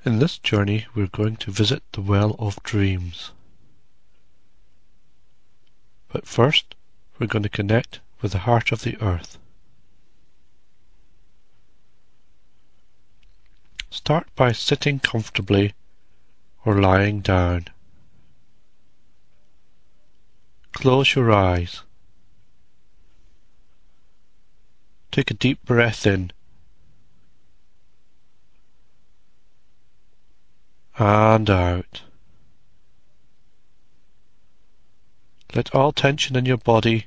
In this journey we're going to visit the Well of Dreams. But first we're going to connect with the heart of the earth. Start by sitting comfortably or lying down. Close your eyes. Take a deep breath in and out. Let all tension in your body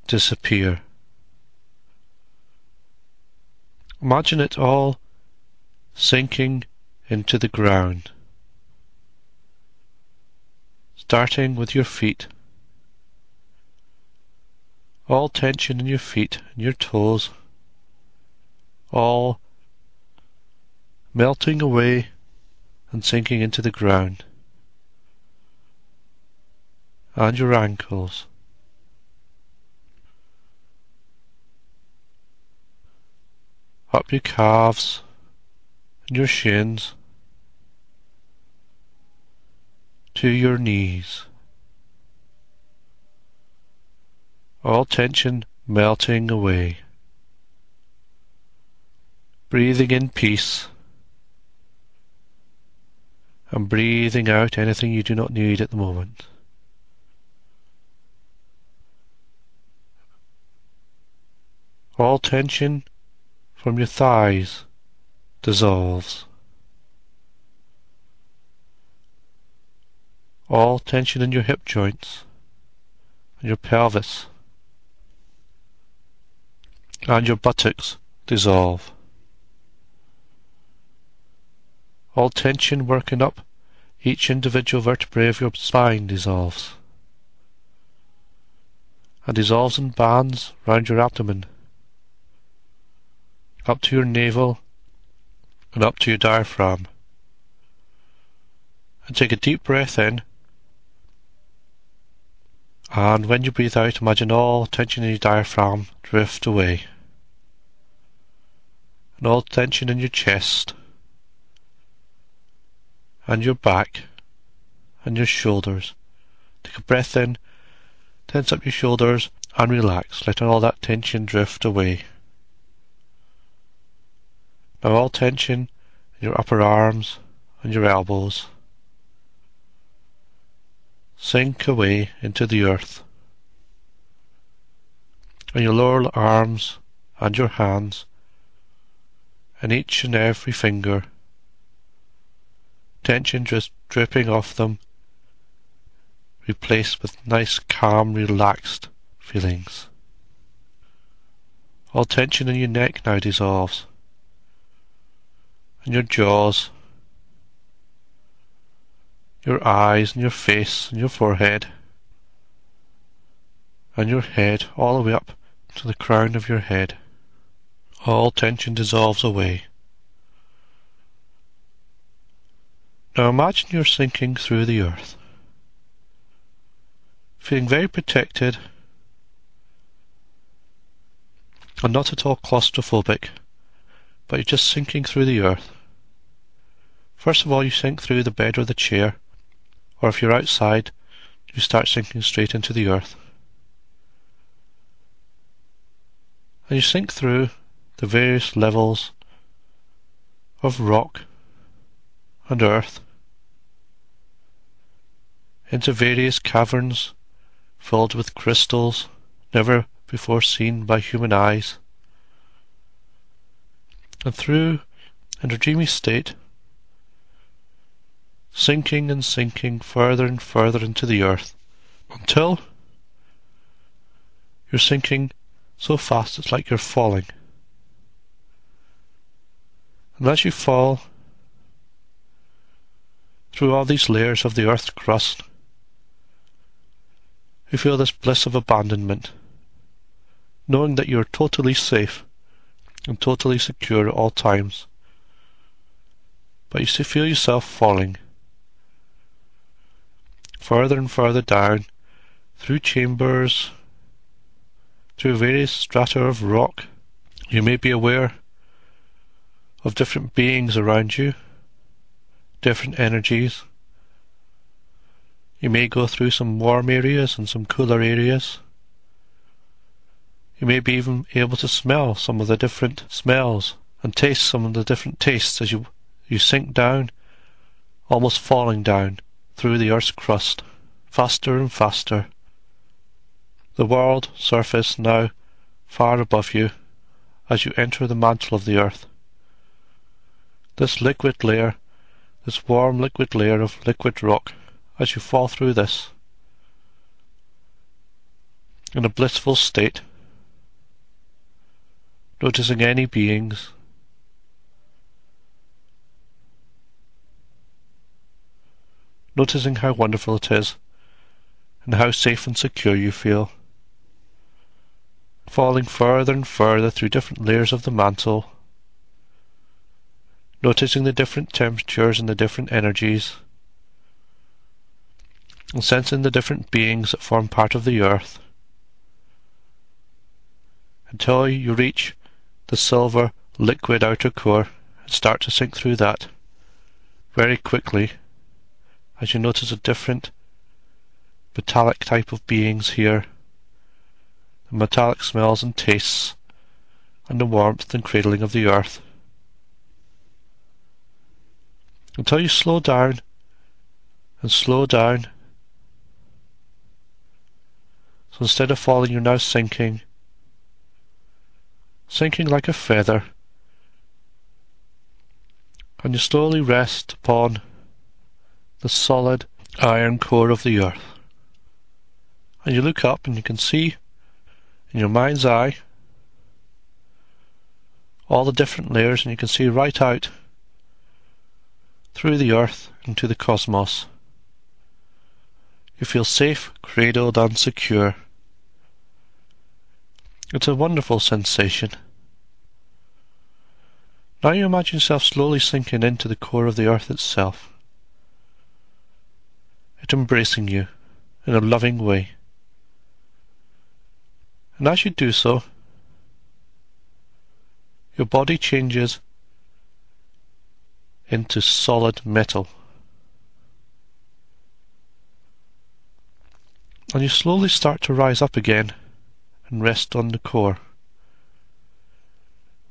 disappear. Imagine it all sinking into the ground, starting with your feet. All tension in your feet and your toes, all melting away and sinking into the ground, and your ankles. Up your calves and your shins to your knees. All tension melting away. Breathing in peace and breathing out anything you do not need at the moment. All tension from your thighs dissolves. All tension in your hip joints and your pelvis and your buttocks dissolve. All tension working up each individual vertebrae of your spine dissolves, and dissolves in bands round your abdomen, up to your navel and up to your diaphragm. And take a deep breath in, and when you breathe out, imagine all tension in your diaphragm drift away, and all tension in your chest and your back and your shoulders. Take a breath in, tense up your shoulders and relax, letting all that tension drift away. Now all tension in your upper arms and your elbows sink away into the earth, and your lower arms and your hands and each and every finger, tension just dripping off them, replaced with nice calm relaxed feelings. All tension in your neck now dissolves, and your jaws, your eyes and your face and your forehead and your head, all the way up to the crown of your head. All tension dissolves away. Now imagine you're sinking through the earth, feeling very protected and not at all claustrophobic, but you're just sinking through the earth. First of all, you sink through the bed or the chair, or if you're outside, you start sinking straight into the earth. And you sink through the various levels of rock and earth into various caverns filled with crystals never before seen by human eyes, and through, in a dreamy state, sinking and sinking further and further into the earth, until you're sinking so fast it's like you're falling. And as you fall through all these layers of the earth's crust, you feel this bliss of abandonment, knowing that you are totally safe and totally secure at all times. But you feel yourself falling further and further down, through chambers, through various strata of rock. You may be aware of different beings around you, different energies. You may go through some warm areas and some cooler areas. You may be even able to smell some of the different smells and taste some of the different tastes as you sink down, almost falling down through the Earth's crust, faster and faster. The world surface now far above you as you enter the mantle of the Earth. This liquid layer, this warm liquid layer of liquid rock, as you fall through this, in a blissful state, noticing any beings, noticing how wonderful it is, and how safe and secure you feel, falling further and further through different layers of the mantle, noticing the different temperatures and the different energies, and sensing the different beings that form part of the Earth, until you reach the silver liquid outer core and start to sink through that very quickly as you notice a different metallic type of beings here, the metallic smells and tastes, and the warmth and cradling of the Earth, until you slow down and slow down. So instead of falling, you're now sinking like a feather, and you slowly rest upon the solid iron core of the Earth. And you look up and you can see in your mind's eye all the different layers, and you can see right out through the Earth into the cosmos. You feel safe, cradled and secure. It's a wonderful sensation. Now you imagine yourself slowly sinking into the core of the Earth itself, it embracing you in a loving way. And as you do so, your body changes into solid metal. And you slowly start to rise up again and rest on the core,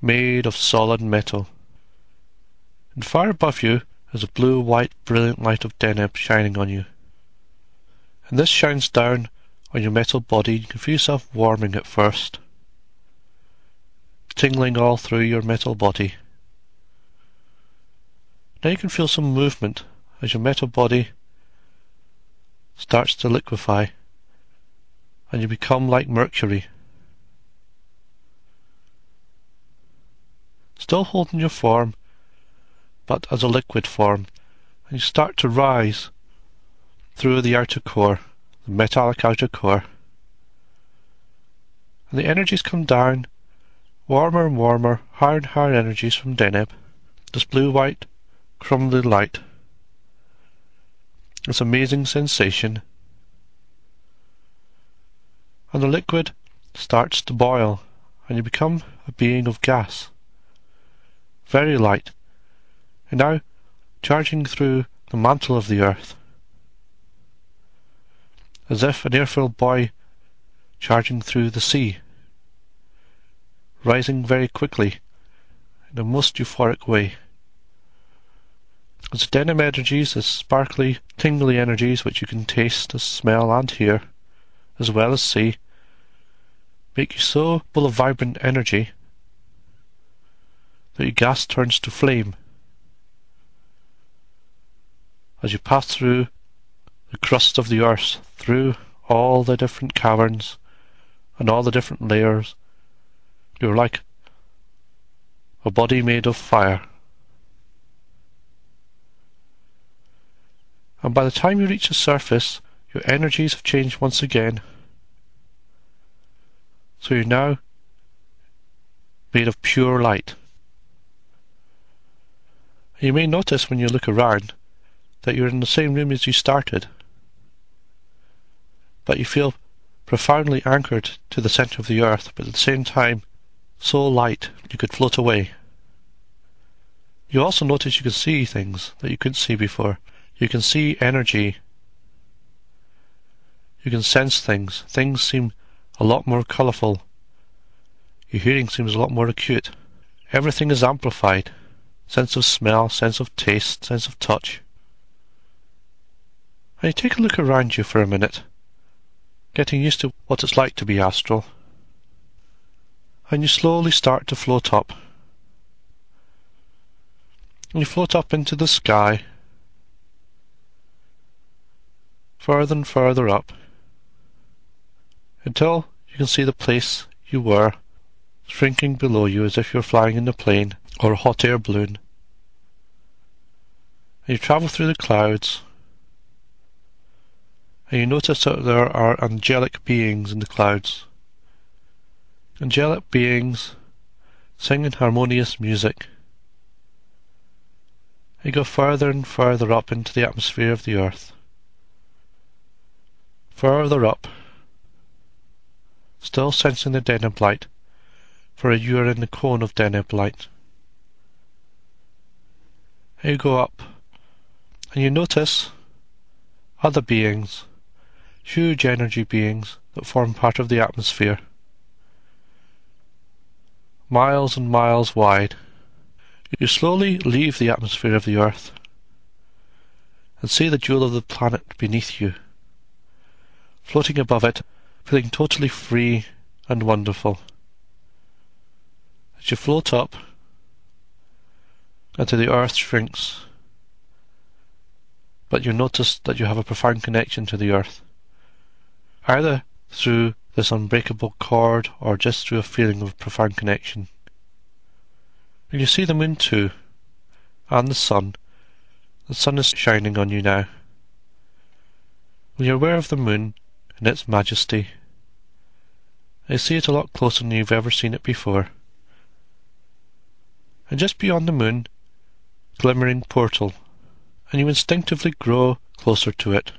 made of solid metal. And far above you is a blue-white brilliant light of Deneb shining on you. And this shines down on your metal body. You can feel yourself warming at first, tingling all through your metal body. Now you can feel some movement as your metal body starts to liquefy, and you become like mercury, still holding your form, but as a liquid form, and you start to rise through the outer core, the metallic outer core, and the energies come down, warmer and warmer, higher and higher energies from Deneb, this blue-white crumbly light, this amazing sensation, and the liquid starts to boil, and you become a being of gas, very light, and now charging through the mantle of the Earth, as if an air-filled buoy charging through the sea, rising very quickly in a most euphoric way. As the Deneb energies, the sparkly, tingly energies which you can taste, smell and hear, as well as see, make you so full of vibrant energy that your gas turns to flame as you pass through the crust of the Earth, through all the different caverns and all the different layers. You're like a body made of fire. And by the time you reach the surface, your energies have changed once again. So you're now made of pure light. You may notice when you look around that you're in the same room as you started, but you feel profoundly anchored to the centre of the Earth, but at the same time so light you could float away. You also notice you can see things that you couldn't see before. You can see energy. You can sense things. Things seem a lot more colourful. Your hearing seems a lot more acute. Everything is amplified. Sense of smell, sense of taste, sense of touch. And you take a look around you for a minute, getting used to what it's like to be astral. And you slowly start to float up. And you float up into the sky, further and further up, until you can see the place you were shrinking below you as if you're flying in a plane or a hot air balloon. And you travel through the clouds, and you notice that there are angelic beings in the clouds. Angelic beings singing harmonious music. You go further and further up into the atmosphere of the earth. Further up, still sensing the Deneb light, for you are in the cone of Deneb light. You go up, and you notice other beings, huge energy beings that form part of the atmosphere, miles and miles wide. You slowly leave the atmosphere of the earth and see the jewel of the planet beneath you, floating above it, feeling totally free and wonderful. As you float up until the earth shrinks, but you notice that you have a profound connection to the earth, either through this unbreakable cord or just through a feeling of profound connection. And you see the moon too, and the sun. The sun is shining on you now. When you're aware of the moon in its majesty, you see it a lot closer than you've ever seen it before. And just beyond the moon, glimmering portal, and you instinctively grow closer to it.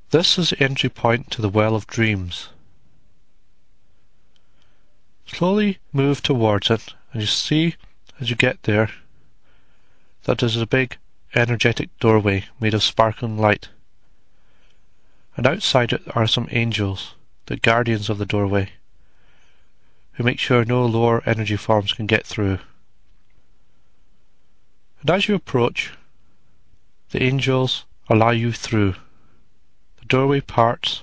This is the entry point to the well of dreams. Slowly move towards it, and you see, as you get there, that there's a big energetic doorway made of sparkling light, and outside it are some angels, the guardians of the doorway, who make sure no lower energy forms can get through. And as you approach, the angels allow you through. The doorway parts,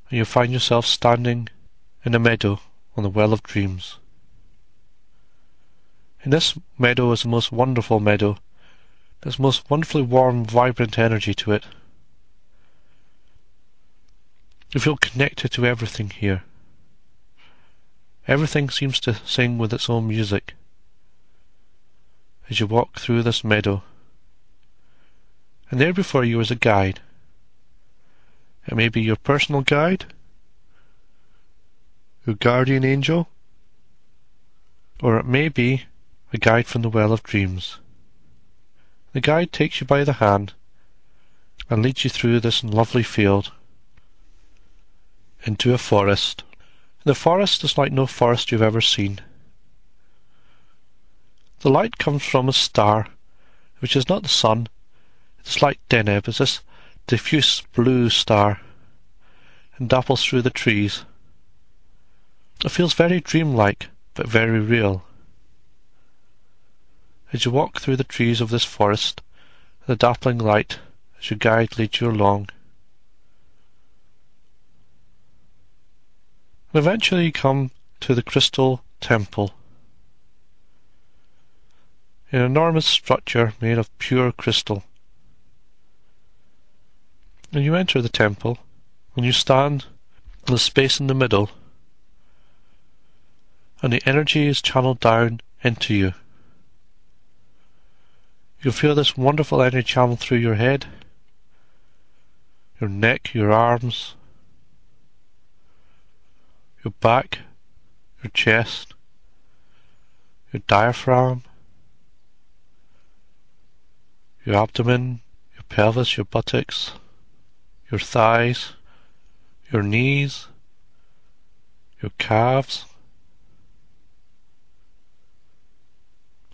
and you find yourself standing in a meadow on the Well of Dreams. In this meadow is the most wonderful meadow. There's most wonderfully warm, vibrant energy to it. You feel connected to everything here. Everything seems to sing with its own music as you walk through this meadow. And there before you is a guide. It may be your personal guide, your guardian angel, or it may be a guide from the Well of Dreams. The guide takes you by the hand and leads you through this lovely field into a forest. The forest is like no forest you've ever seen. The light comes from a star, which is not the sun. It's like Deneb, it's this diffuse blue star, and dapples through the trees. It feels very dreamlike, but very real. As you walk through the trees of this forest, the dappling light, as your guide leads you along, and eventually you come to the crystal temple, an enormous structure made of pure crystal. And you enter the temple, and you stand in the space in the middle, and the energy is channeled down into you. You feel this wonderful energy channel through your head, your neck, your arms, your back, your chest, your diaphragm, your abdomen, your pelvis, your buttocks, your thighs, your knees, your calves,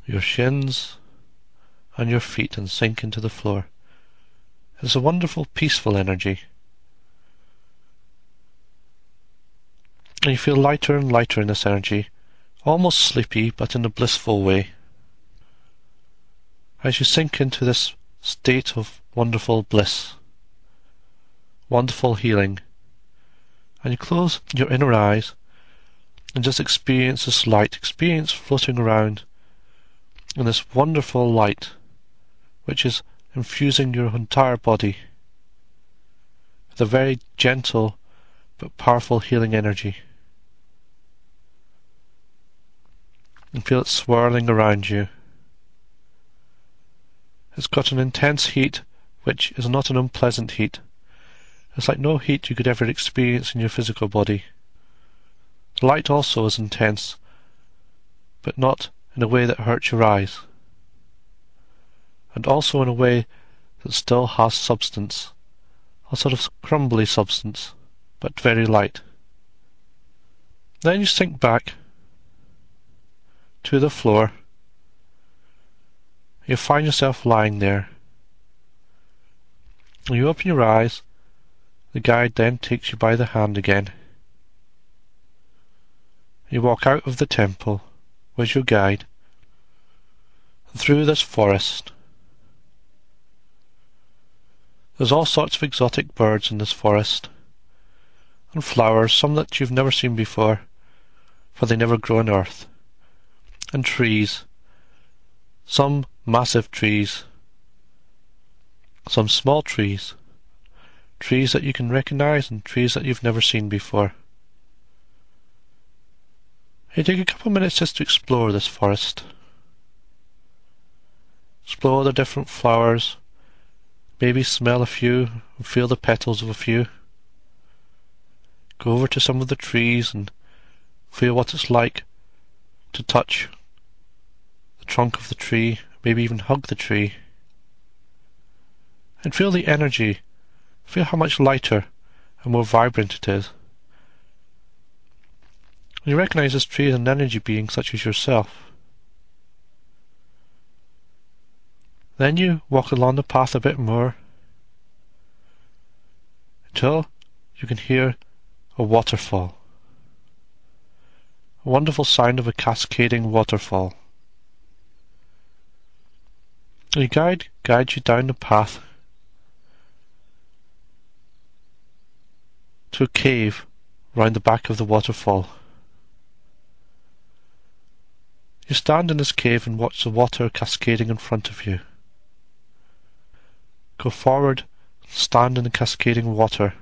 your shins, and your feet, and sink into the floor. It's a wonderful, peaceful energy. And you feel lighter and lighter in this energy, almost sleepy, but in a blissful way. As you sink into this state of wonderful bliss, wonderful healing, and you close your inner eyes and just experience this light, experience floating around in this wonderful light which is infusing your entire body with a very gentle but powerful healing energy. And feel it swirling around you. It's got an intense heat which is not an unpleasant heat. It's like no heat you could ever experience in your physical body. The light also is intense, but not in a way that hurts your eyes, and also in a way that still has substance, a sort of crumbly substance, but very light. Then you sink back to the floor. You find yourself lying there. When you open your eyes, the guide then takes you by the hand again. You walk out of the temple with your guide and through this forest. There's all sorts of exotic birds in this forest, and flowers, some that you've never seen before, for they never grow on earth, and trees, some massive trees, some small trees, trees that you can recognize and trees that you've never seen before. You take a couple of minutes just to explore this forest. Explore the different flowers, maybe smell a few and feel the petals of a few. Go over to some of the trees and feel what it's like to touch the trunk of the tree, maybe even hug the tree. And feel the energy, feel how much lighter and more vibrant it is. You recognize this tree as an energy being such as yourself. Then you walk along the path a bit more until you can hear a waterfall. A wonderful sound of a cascading waterfall. Your guide guides you down the path to a cave round the back of the waterfall. You stand in this cave and watch the water cascading in front of you. Go forward and stand in the cascading water.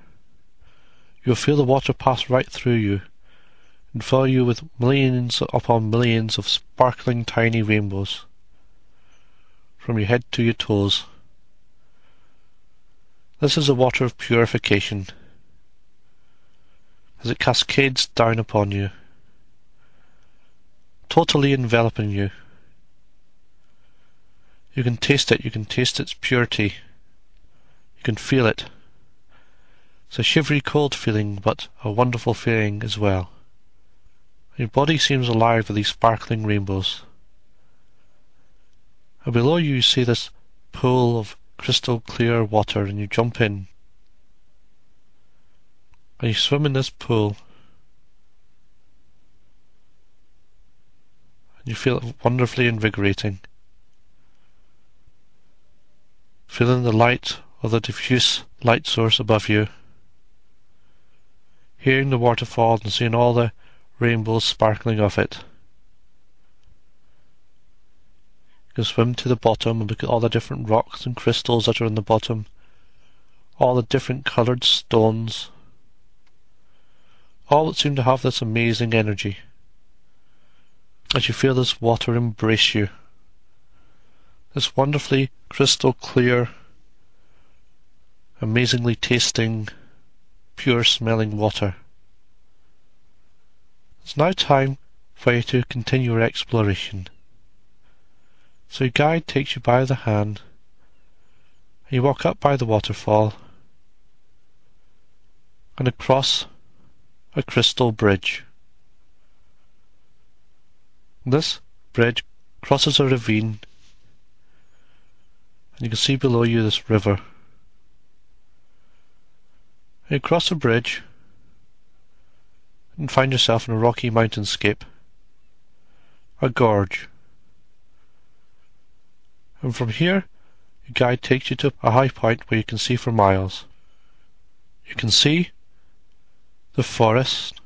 You will feel the water pass right through you and fill you with millions upon millions of sparkling tiny rainbows from your head to your toes. This is a water of purification as it cascades down upon you, totally enveloping you. You can taste it, you can taste its purity, you can feel it. It's a shivery cold feeling, but a wonderful feeling as well. Your body seems alive with these sparkling rainbows. And below you see this pool of crystal clear water, and you jump in. And you swim in this pool. And you feel it wonderfully invigorating. Feeling the light of the diffuse light source above you. Hearing the waterfall and seeing all the rainbows sparkling off it. You can swim to the bottom and look at all the different rocks and crystals that are in the bottom. All the different coloured stones. All that seem to have this amazing energy. As you feel this water embrace you. This wonderfully crystal clear, amazingly tasting, pure smelling water. It's now time for you to continue your exploration. So your guide takes you by the hand, and you walk up by the waterfall and across a crystal bridge. This bridge crosses a ravine, and you can see below you this river. You cross a bridge and find yourself in a rocky mountainscape, a gorge. And from here, your guide takes you to a high point where you can see for miles. You can see the forest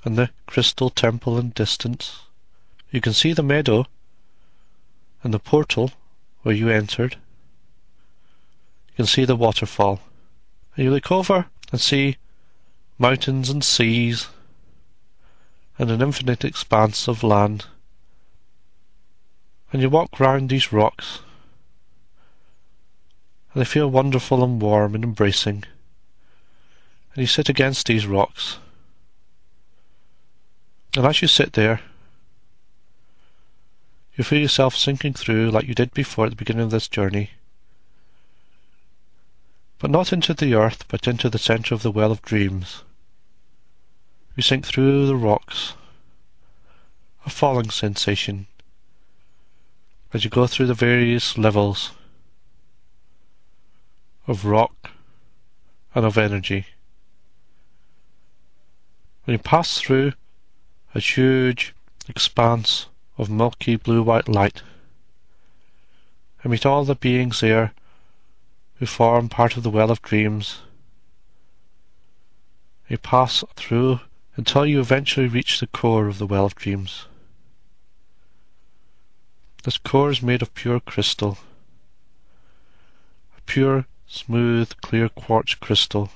and the crystal temple in distance. You can see the meadow and the portal where you entered. You can see the waterfall. And you look over and see mountains and seas and an infinite expanse of land. And you walk round these rocks, and they feel wonderful and warm and embracing. And you sit against these rocks, and as you sit there, you feel yourself sinking through like you did before at the beginning of this journey, but not into the earth, but into the centre of the well of dreams. You sink through the rocks, a falling sensation, as you go through the various levels of rock and of energy. When you pass through a huge expanse of milky blue-white light and meet all the beings there who form part of the well of dreams, you pass through until you eventually reach the core of the well of dreams. This core is made of pure crystal, a pure, smooth, clear quartz crystal.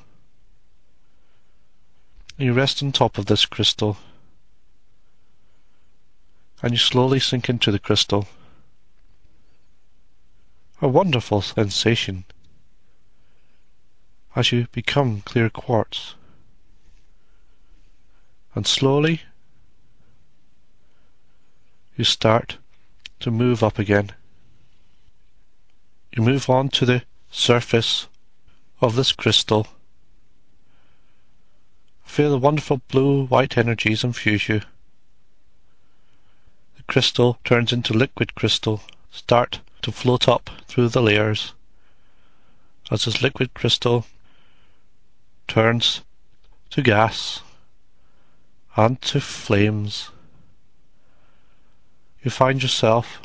And you rest on top of this crystal, and you slowly sink into the crystal. A wonderful sensation as you become clear quartz. And slowly you start to move up again. You move on to the surface of this crystal. Feel the wonderful blue-white energies infuse you. The crystal turns into liquid crystal, start to float up through the layers. As this liquid crystal turns to gas and to flames, you find yourself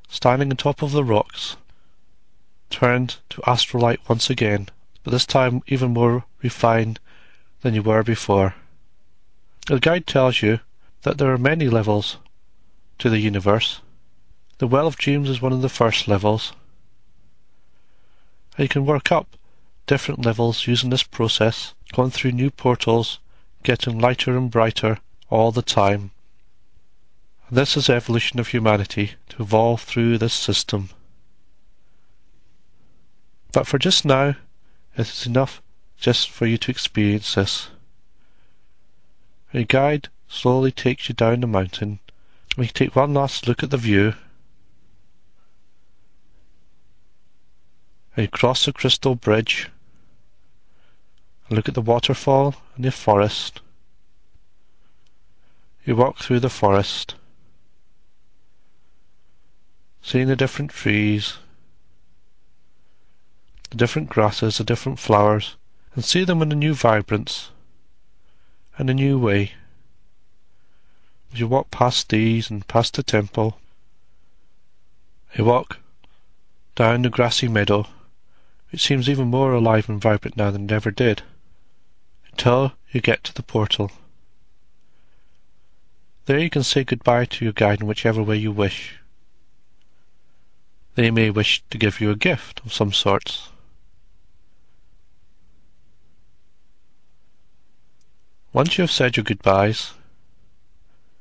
standing on top of the rocks, turned to astrolite once again, but this time even more refined than you were before. The guide tells you that there are many levels to the universe. The Well of Dreams is one of the first levels, and you can work up different levels using this process, going through new portals, getting lighter and brighter all the time. And this is the evolution of humanity, to evolve through this system. But for just now, it is enough just for you to experience this. Your guide slowly takes you down the mountain. We take one last look at the view. And you cross the crystal bridge and look at the waterfall and the forest. You walk through the forest, seeing the different trees, the different grasses, the different flowers, and see them in a new vibrance and a new way. As you walk past these and past the temple, you walk down the grassy meadow, which seems even more alive and vibrant now than it ever did, until you get to the portal. There you can say goodbye to your guide in whichever way you wish. They may wish to give you a gift of some sorts. Once you have said your goodbyes,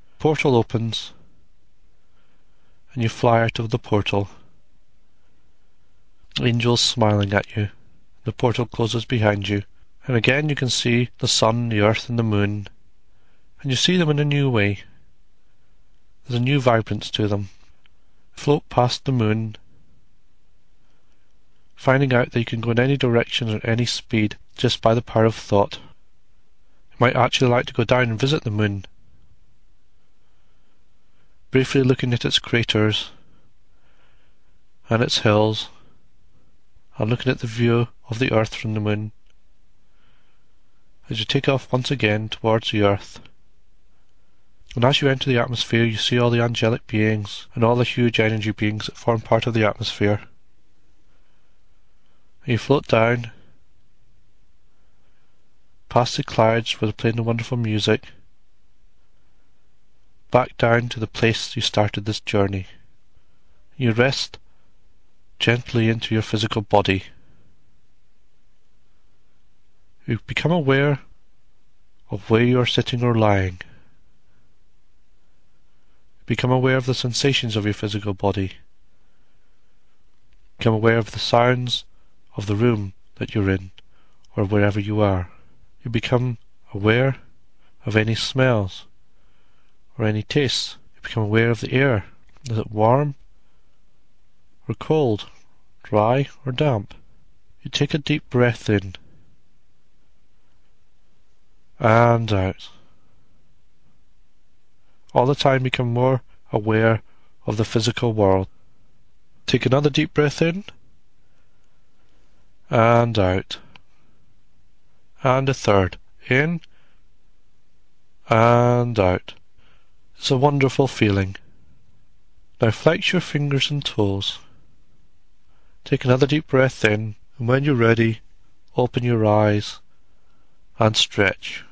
the portal opens and you fly out of the portal. Angels smiling at you. The portal closes behind you, and again you can see the sun, the earth and the moon, and you see them in a new way. There's a new vibrance to them. Float past the moon, finding out that you can go in any direction at any speed just by the power of thought. You might actually like to go down and visit the moon, briefly looking at its craters and its hills, and looking at the view of the earth from the moon. As you take off once again towards the earth, and as you enter the atmosphere, you see all the angelic beings and all the huge energy beings that form part of the atmosphere. And you float down past the clouds where they're playing the wonderful music, back down to the place you started this journey. You rest gently into your physical body. You become aware of where you are sitting or lying. Become aware of the sensations of your physical body. Become aware of the sounds of the room that you're in, or wherever you are. You become aware of any smells or any tastes. You become aware of the air. Is it warm or cold, dry or damp? You take a deep breath in and out. All the time become more aware of the physical world. Take another deep breath in and out. And a third. In and out. It's a wonderful feeling. Now flex your fingers and toes. Take another deep breath in, and when you're ready, open your eyes and stretch.